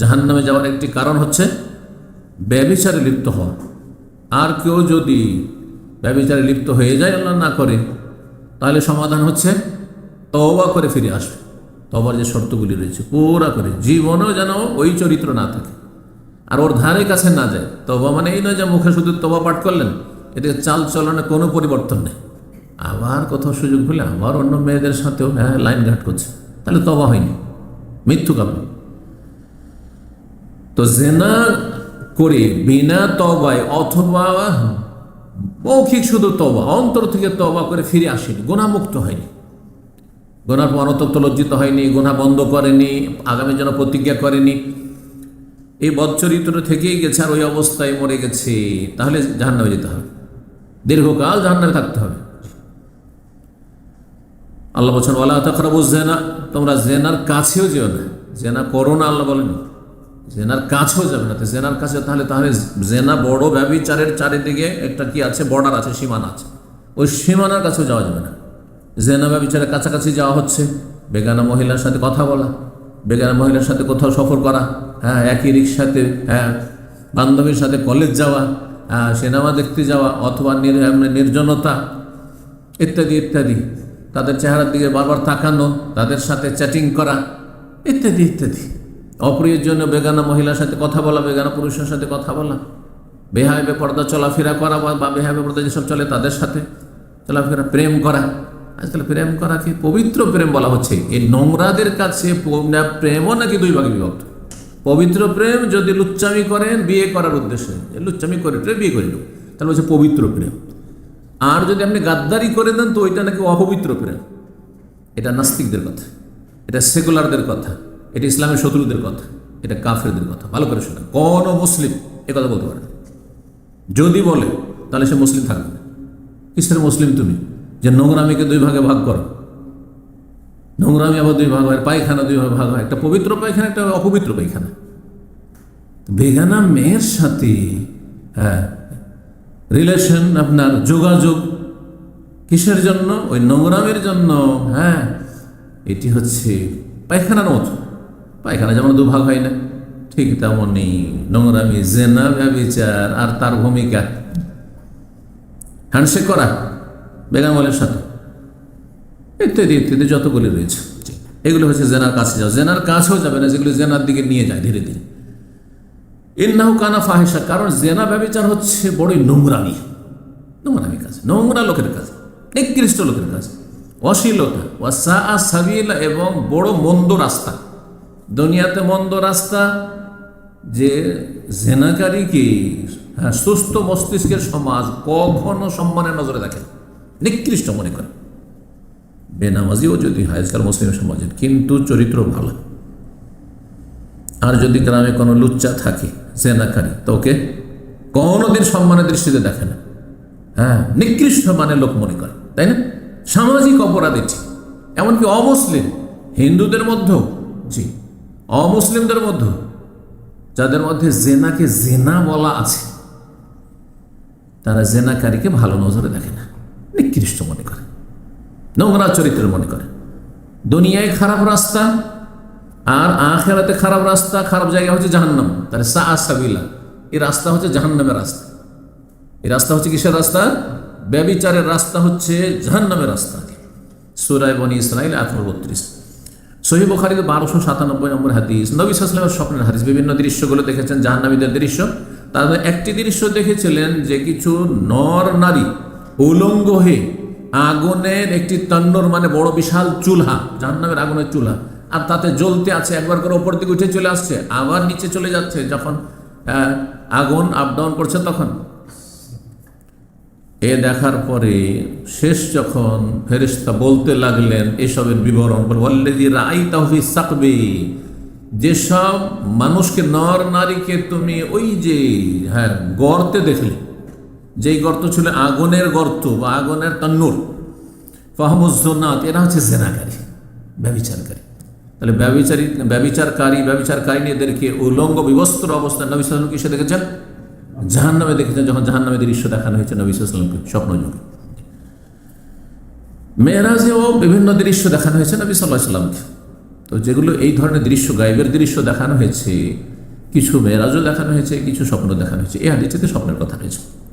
জাহান্নামে যাওয়ার একটি কারণ হচ্ছে ব্যভিচারে লিপ্ত হওয়া। আর কেউ যদি ব্যভিচারে লিপ্ত হয়ে যায়, আল্লাহ না করে, তাহলে সমাধান হচ্ছে তওবা করে ফিরে আসবে। তওবার যে শর্তগুলি রয়েছে পুরা করে, জীবনেও যেন ওই চরিত্র না থাকে আর ওর ধারে কাছে না যায়। তওবা মানে এই নয় যে মুখে শুধু তওবা পাঠ করলেন, এতে চাল চলনে কোনো পরিবর্তন নেই। আবার কোথাও সুযোগ হলে আবার অন্য মেয়েদের সাথেও লাইন ঘাট করছে, তাহলে তওবা হয়নি, মিথ্যুক আপনি। তো জেনা করে বিনা তওবায় অথবা মৌখিক শুধু তওবা, অন্তর থেকে তওবা করে ফিরে আসেনি, গুনাহমুক্ত হয়নি, গুনার অনতপ্ত লজ্জিত হয়নি, গুনাহ বন্ধ করেনি, আগামীর জন্য প্রতিজ্ঞা করেনি, এই বদচরিত্র থেকেই গেছে আর ওই অবস্থায় মরে গেছে, তাহলে জাহান্নামে যেতে হবে, দীর্ঘকাল জাহান্নামে থাকতে হবে। আল্লাহ বলছেন ওয়ালা তাকরাবুজ জিনা, তোমরা জেনার কাছেও যেও না। জেনা করো না, আল্লাহ বলেন জেনার কাছেও যাবে না। তো জেনার কাছে তাহলে জেনা বড় ব্যভিচারের চারিদিকে একটা কি আছে, বর্ডার আছে, সীমানা আছে, ওই সীমানার কাছেও যাওয়া যাবে না। জেনা ব্যভিচারের কাছাকাছি যাওয়া হচ্ছে বেগানা মহিলার সাথে কথা বলা, বেগানা মহিলার সাথে কোথাও সফর করা, একই রিক্সাতে, বান্ধবীর সাথে কলেজ যাওয়া, সিনেমা দেখতে যাওয়া, অথবা নির্জনতা ইত্যাদি ইত্যাদি, তাদের চেহারার দিকে বারবার তাকানো, তাদের সাথে চ্যাটিং করা ইত্যাদি ইত্যাদি। অপ্রিয়ের জন্য বেগানা মহিলার সাথে কথা বলা, বেগানা পুরুষের সাথে কথা বলা, বেহায় বেপর্দা চলাফেরা করা বা বেহায় বেপর্দা যেসব চলে তাদের সাথে চলাফেরা, প্রেম করা। আজকাল প্রেম করাকে পবিত্র প্রেম বলা হচ্ছে। এই নোংরাদের কাছে প্রেমও নাকি দুই ভাগে বিভক্ত। পবিত্র প্রেম যদি লুচ্চামি করেন বিয়ে করার উদ্দেশ্যে, লুচ্চামি করে বিয়ে করে নেব, তাহলে হচ্ছে পবিত্র প্রেম। আর যদি আপনি গাদ্দারি করে দেন তো ওইটা নাকি অপবিত্র প্রেম। এটা নাস্তিকদের কথা, এটা সেকুলারদের কথা, এটা ইসলামের শত্রুদের কথা, এটা কাফেরদের কথা। ভালো করে শোনা, কোন মুসলিম এ কথা বলতে পারে না। যদি বলে তাহলে সে মুসলিম থাকবে না। কিসের মুসলিম তুমি যে নোংরামিকে দুই ভাগে ভাগ করো? নোংরামি আবার দুই ভাগ হয়, পায়খানা দুই ভাগে ভাগ হয়, একটা পবিত্র পায়খানা, একটা অপবিত্র পায়খানা। বেগানা মেয়ের সাথে রিলেশন, আপনার যোগাযোগ কিসের জন্য? ওই নোংরামের জন্য। এটি হচ্ছে পায়খানার মতো। পায়খানা যেমন দুভাগ হয় না, ঠিক তেমনই নোংরামি, জেনা, ব্যভিচার আর তার ভূমিকা হ্যান্ডশেক করা বেগামলের সাথে ইত্যাদি ইত্যাদি যতগুলি রয়েছে, এগুলো হচ্ছে জেনার কাছে যাও। জেনার কাছেও যাবে না যেগুলো জেনার দিকে নিয়ে যায় ধীরে ধীরে। ইন্নাহু কানা ফাহিশা, কারণ জেনা ব্যভিচার হচ্ছে বড়ই নোংরামি, নোংরামি কাজ, নোংরা লোকের কাজ, নিকৃষ্ট লোকের কাজ, অশ্লীলতা, ওয়াসাআ সাবিলা, এবং বড় মন্দ রাস্তা। দুনিয়াতে মন্দ রাস্তা যে জেনাকারীকে সুস্থ মস্তিষ্কের সমাজ কখনো সম্মানের নজরে দেখে, নিকৃষ্ট মনে করে। বেনামাজিও যদি হয় আজকাল মুসলিম সমাজের, কিন্তু চরিত্র ভালো। আর যদি গ্রামে কোনো লুচ্চা থাকে জেনাকারী, তো ওকে কোনোদিন সম্মানের দৃষ্টিতে দেখে না, নিকৃষ্ট মানে লোক মনে করে, তাই না? সামাজিক অপরাধ এটি। এমনকি অমুসলিম হিন্দুদের মধ্যেও, জি, অমুসলিমদের মধ্যেও, যাদের মধ্যে জেনাকে জেনা বলা আছে, তারা জেনাকারীকে ভালো নজরে দেখে না, নিকৃষ্ট মনে করে, নোংরা চরিত্রের মনে করে। দুনিয়ায় খারাপ রাস্তা আর আখিরাতে খারাপ রাস্তা, খারাপ জায়গা হচ্ছে জাহান্নাম। তাহলে সাআ সাবিলা, এই রাস্তা হচ্ছে জাহান্নামের রাস্তা। এই রাস্তা হচ্ছে কিসের রাস্তা? ব্যভিচারের রাস্তা হচ্ছে জাহান্নামের রাস্তা। সূরা বনী ইসরাঈল 38। সহিহ বুখারীতে 1297 নম্বর হাদিস, নবী সাল্লাল্লাহু আলাইহি ওয়াসাল্লামের স্বপ্নের হাদিস। বিভিন্ন দৃশ্যগুলো দেখেছেন, জাহান্নামীদের দৃশ্য। তাদের একটি দৃশ্য দেখেছিলেন যে কিছু নর নারী উলঙ্গ হয়ে আগুনের একটি তন্নর, মানে বড় বিশাল চুলহা, জাহান্নামের আগুনের চুলহা, আর তাতে জ্বলতে আছে, একবার করে ওপর দিকে উঠে চলে আসছে, আবার নিচে চলে যাচ্ছে, যখন আগুন আপ ডাউন করছে তখন। এ দেখার পরে শেষ যখন ফেরেশতা বলতে লাগলেন এসবের বিবরণ, ওয়াল্লাযী রাআইতাহু ফি সাকবি, যেসব মানুষকে, নর নারীকে তুমি ওই যে গর্তে দেখলে, যেই গর্ত ছিল আগুনের গর্ত বা আগুনের তন্নুর, ফাহমুজ জুনাত, এরা হচ্ছে জেনাকারী, ব্যভিচারকারী। তাহলে ব্যভিচারকারীদেরকে উলঙ্গ বিবস্ত্র অবস্থায় নবী সাল্লাল্লাহু আলাইহি ওয়াসাল্লাম কিসে দেখেছেন? জাহান্নামে দেখেছেন, যখন জাহান্নামের দৃশ্য দেখানো হয়েছে নবী সাল্লাল্লাহু আলাইহি ওয়াসাল্লামকে স্বপ্নযোগে। মেরাজেও বিভিন্ন দৃশ্য দেখানো হয়েছে নবী সাল্লাল্লাহু আলাইহি ওয়াসাল্লামকে। তো যেগুলো এই ধরনের দৃশ্য, গায়েবের দৃশ্য দেখানো হয়েছে, কিছু মেরাজও দেখানো হয়েছে, কিছু স্বপ্ন দেখানো হয়েছে, এই হাদিসটিতে স্বপ্নের কথা রয়েছে।